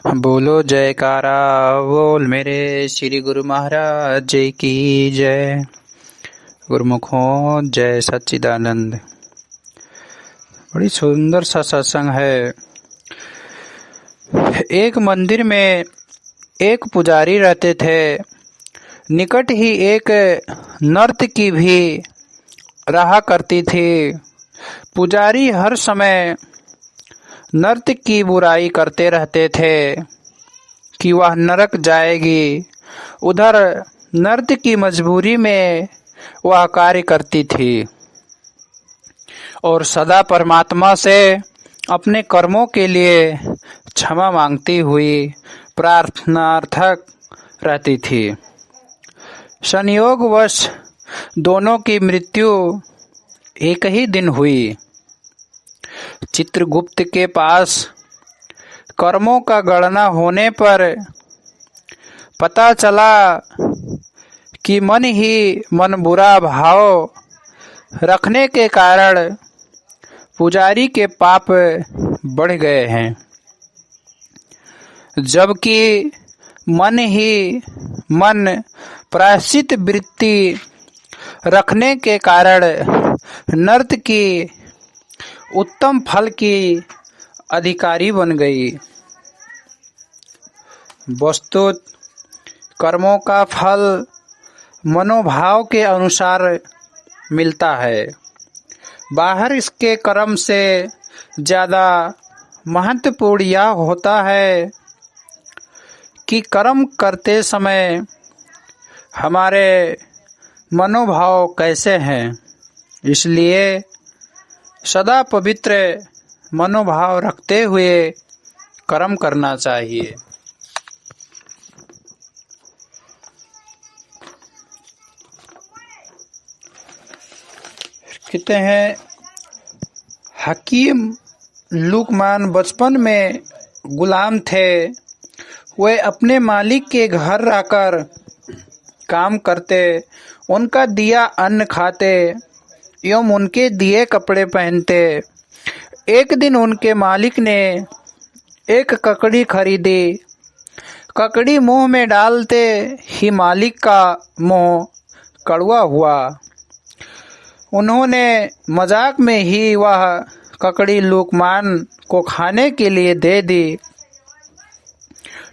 बोलो जयकारा बोल मेरे श्री गुरु महाराज जी की जय। गुरुमुखों जय सच्चिदानंद। बड़ी सुंदर सा सत्संग है। एक मंदिर में एक पुजारी रहते थे। निकट ही एक नर्तकी भी रहा करती थी। पुजारी हर समय नर्तकी की बुराई करते रहते थे कि वह नरक जाएगी। उधर नर्तकी की मजबूरी में वह कार्य करती थी और सदा परमात्मा से अपने कर्मों के लिए क्षमा मांगती हुई प्रार्थनार्थक रहती थी। संयोगवश दोनों की मृत्यु एक ही दिन हुई। चित्रगुप्त के पास कर्मों का गणना होने पर पता चला कि मन ही मन बुरा भाव रखने के कारण पुजारी के पाप बढ़ गए हैं, जबकि मन ही मन प्रायश्चित वृत्ति रखने के कारण नर्तकी उत्तम फल की अधिकारी बन गई। वस्तुत कर्मों का फल मनोभाव के अनुसार मिलता है। बाहर इसके कर्म से ज़्यादा महत्वपूर्ण यह होता है कि कर्म करते समय हमारे मनोभाव कैसे हैं। इसलिए सदा पवित्र मनोभाव रखते हुए कर्म करना चाहिए। कहते हैं हकीम लुकमान बचपन में गुलाम थे। वे अपने मालिक के घर रहकर काम करते, उनका दिया अन्न खाते एवं उनके दिए कपड़े पहनते। एक दिन उनके मालिक ने एक ककड़ी खरीदी। ककड़ी मुंह में डालते ही मालिक का मुंह कड़वा हुआ। उन्होंने मजाक में ही वह ककड़ी लुकमान को खाने के लिए दे दी।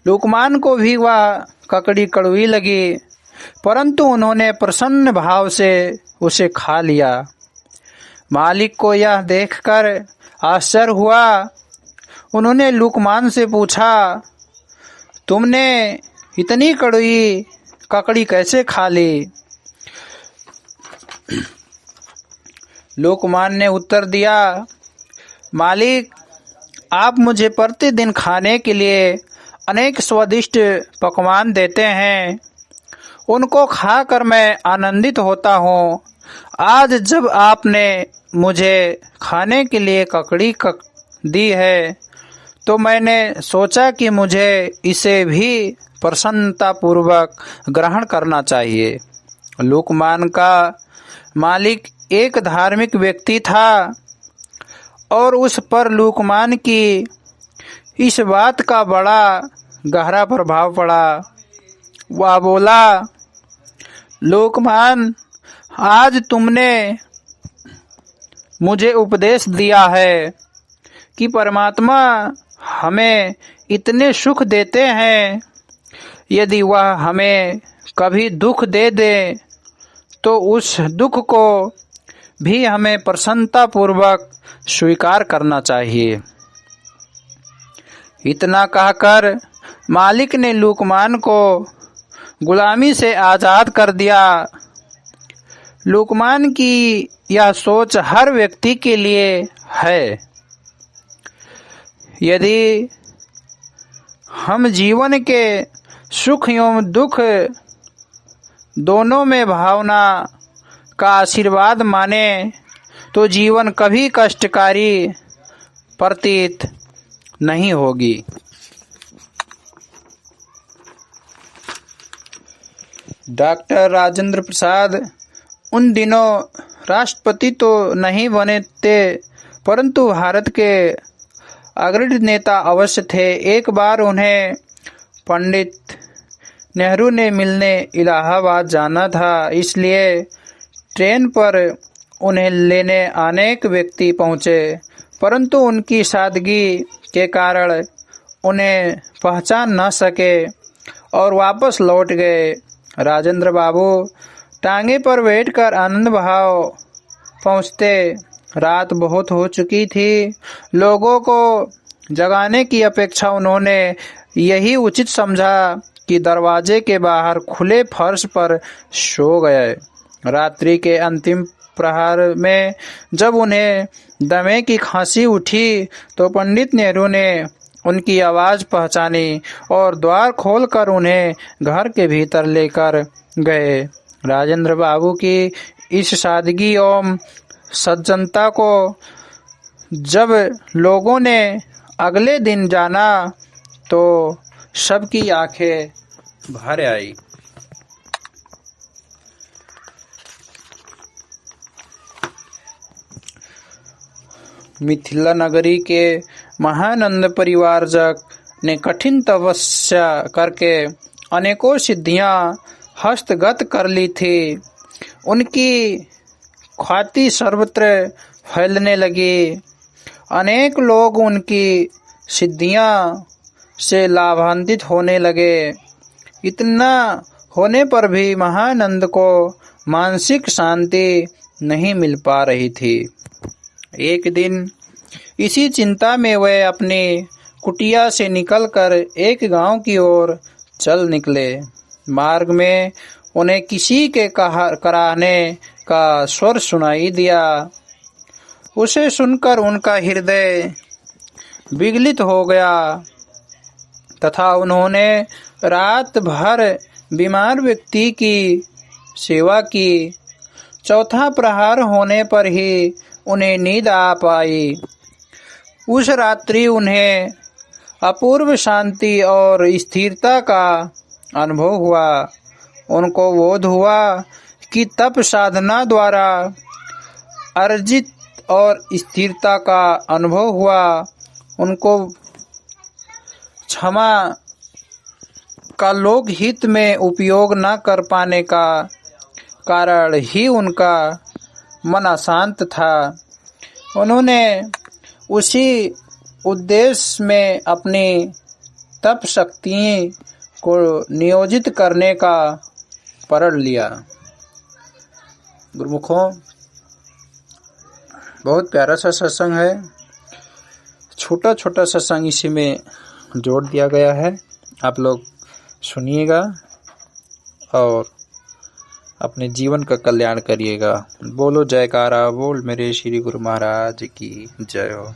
लुकमान को भी वह ककड़ी कड़वी लगी, परंतु उन्होंने प्रसन्न भाव से उसे खा लिया। मालिक को यह देखकर आश्चर्य हुआ। उन्होंने लुकमान से पूछा, तुमने इतनी कड़वी ककड़ी कैसे खा ली? लुकमान ने उत्तर दिया, मालिक, आप मुझे प्रतिदिन खाने के लिए अनेक स्वादिष्ट पकवान देते हैं। उनको खाकर मैं आनंदित होता हूँ। आज जब आपने मुझे खाने के लिए ककड़ी दी है तो मैंने सोचा कि मुझे इसे भी प्रसन्नतापूर्वक ग्रहण करना चाहिए। लुकमान का मालिक एक धार्मिक व्यक्ति था और उस पर लुकमान की इस बात का बड़ा गहरा प्रभाव पड़ा। वह बोला, लुकमान, आज तुमने मुझे उपदेश दिया है कि परमात्मा हमें इतने सुख देते हैं, यदि वह हमें कभी दुख दे दे तो उस दुख को भी हमें प्रसन्नतापूर्वक स्वीकार करना चाहिए। इतना कहकर मालिक ने लुकमान को गुलामी से आज़ाद कर दिया। लुकमान की यह सोच हर व्यक्ति के लिए है। यदि हम जीवन के सुख एवं दुख दोनों में भावना का आशीर्वाद माने तो जीवन कभी कष्टकारी प्रतीत नहीं होगी। डॉक्टर राजेंद्र प्रसाद उन दिनों राष्ट्रपति तो नहीं बने थे, परंतु भारत के अग्रणी नेता अवश्य थे। एक बार उन्हें पंडित नेहरू ने मिलने इलाहाबाद जाना था, इसलिए ट्रेन पर उन्हें लेने अनेक व्यक्ति पहुंचे, परंतु उनकी सादगी के कारण उन्हें पहचान न सके और वापस लौट गए। राजेंद्र बाबू टांगे पर बैठकर आनंद भाव पहुंचते। रात बहुत हो चुकी थी। लोगों को जगाने की अपेक्षा उन्होंने यही उचित समझा कि दरवाजे के बाहर खुले फर्श पर सो गए। रात्रि के अंतिम प्रहर में जब उन्हें दमे की खांसी उठी तो पंडित नेहरू ने उनकी आवाज़ पहचानी और द्वार खोलकर उन्हें घर के भीतर लेकर गए। राजेंद्र बाबू की इस सादगी एवं सज्जनता को जब लोगों ने अगले दिन जाना तो सबकी आंखें भर आई। मिथिला नगरी के महानंद परिवारजक ने कठिन तपस्या करके अनेकों सिद्धियां हस्तगत कर ली थी। उनकी ख्याति सर्वत्र फैलने लगी। अनेक लोग उनकी सिद्धियां से लाभान्वित होने लगे। इतना होने पर भी महानंद को मानसिक शांति नहीं मिल पा रही थी। एक दिन इसी चिंता में वे अपनी कुटिया से निकलकर एक गांव की ओर चल निकले। मार्ग में उन्हें किसी के कराहने का स्वर सुनाई दिया। उसे सुनकर उनका हृदय विगलित हो गया तथा उन्होंने रात भर बीमार व्यक्ति की सेवा की। चौथा प्रहर होने पर ही उन्हें नींद आ पाई। उस रात्रि उन्हें अपूर्व शांति और स्थिरता का अनुभव हुआ। उनको बोध हुआ कि तप साधना द्वारा अर्जित और स्थिरता का अनुभव हुआ। उनको क्षमा का लोक हित में उपयोग न कर पाने का कारण ही उनका मन अशांत था। उन्होंने उसी उद्देश्य में अपनी तप शक्ति को नियोजित करने का प्रण लिया। गुरुमुखों, बहुत प्यारा सा सत्संग है। छोटा छोटा सत्संग इसी में जोड़ दिया गया है। आप लोग सुनिएगा और अपने जीवन का कल्याण करिएगा। बोलो जयकारा बोल मेरे श्री गुरु महाराज की जय हो।